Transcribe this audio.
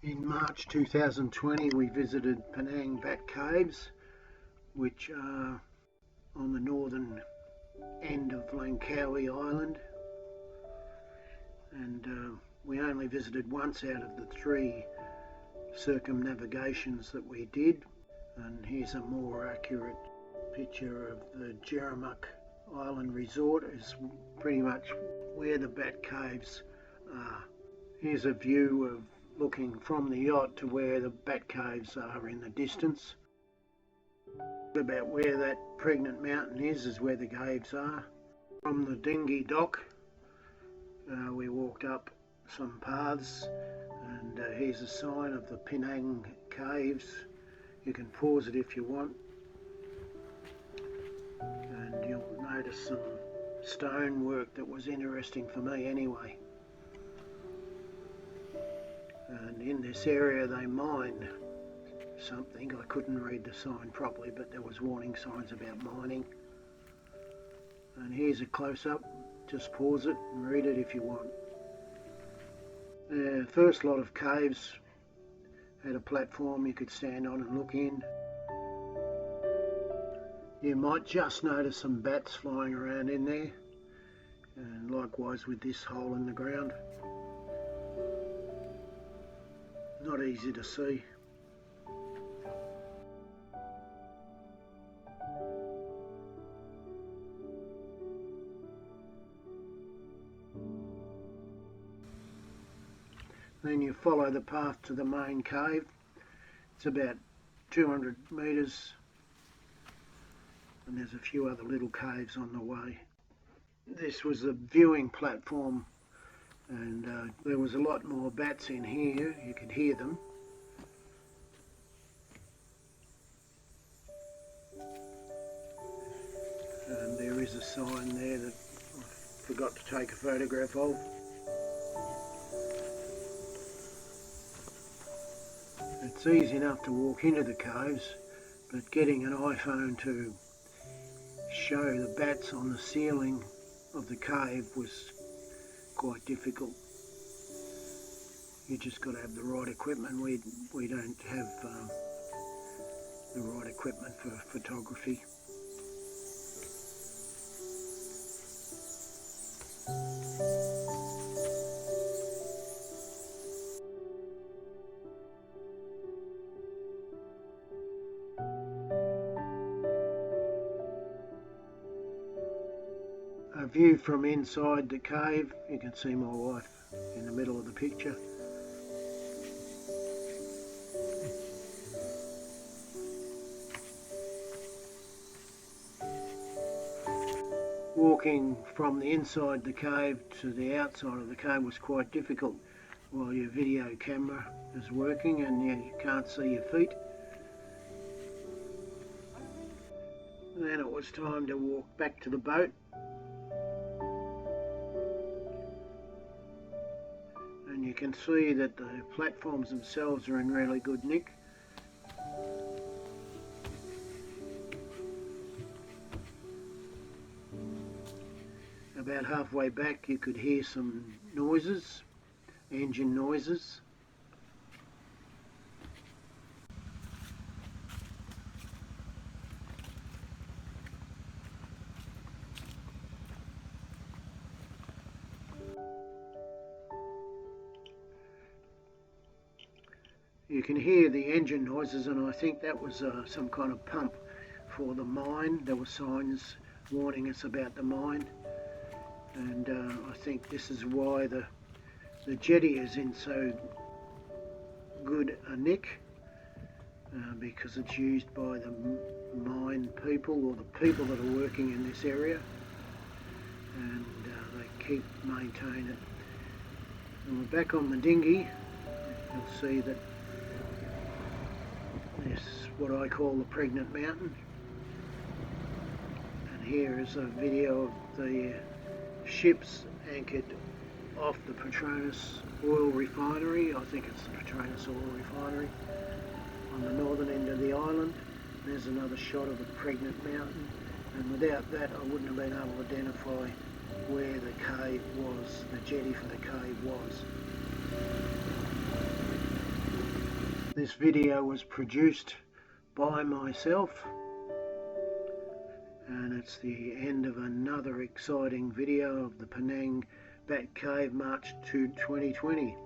In March 2020 we visited Penang Bat Caves, which are on the northern end of Langkawi Island, and we only visited once out of the 3 circumnavigations that we did. And here's a more accurate picture of the Jeremuck Island Resort. Is pretty much where the Bat Caves are. Here's a view of looking from the yacht to where the Bat Caves are in the distance. About where that pregnant mountain is where the caves are. From the dinghy dock we walked up some paths, and here's a sign of the Penang Caves. You can pause it if you want, and you'll notice some stonework that was interesting for me anyway. And in this area they mine something. I couldn't read the sign properly, but there was warning signs about mining. And here's a close-up. Just pause it and read it if you want. The first lot of caves had a platform you could stand on and look in. You might just notice some bats flying around in there, and likewise with this hole in the ground. Not easy to see. Then you follow the path to the main cave. It's about 200 metres, and there's a few other little caves on the way. This was a viewing platform, and there was a lot more bats in here. You could hear them. And there is a sign there that I forgot to take a photograph of. It's easy enough to walk into the caves, but getting an iPhone to show the bats on the ceiling of the cave was quite difficult. You just got to have the right equipment. We don't have the right equipment for photography. A view from inside the cave. You can see my wife in the middle of the picture. Walking from the inside the cave to the outside of the cave was quite difficult while your video camera is working and you can't see your feet. Then it was time to walk back to the boat. And you can see that the platforms themselves are in really good nick. About halfway back you could hear some noises, engine noises. You can hear the engine noises, and I think that was some kind of pump for the mine. There were signs warning us about the mine, and I think this is why the jetty is in so good a nick, because it's used by the mine people, or the people that are working in this area, and they keep maintaining it. And we're back on the dinghy. You'll see that this is what I call the pregnant mountain, and here is a video of the ships anchored off the Petronas oil refinery. I think it's the Petronas oil refinery on the northern end of the island. There's another shot of the pregnant mountain, and without that I wouldn't have been able to identify where the cave was, the jetty for the cave was. This video was produced by myself, and it's the end of another exciting video of the Penang Bat Cave March 2020.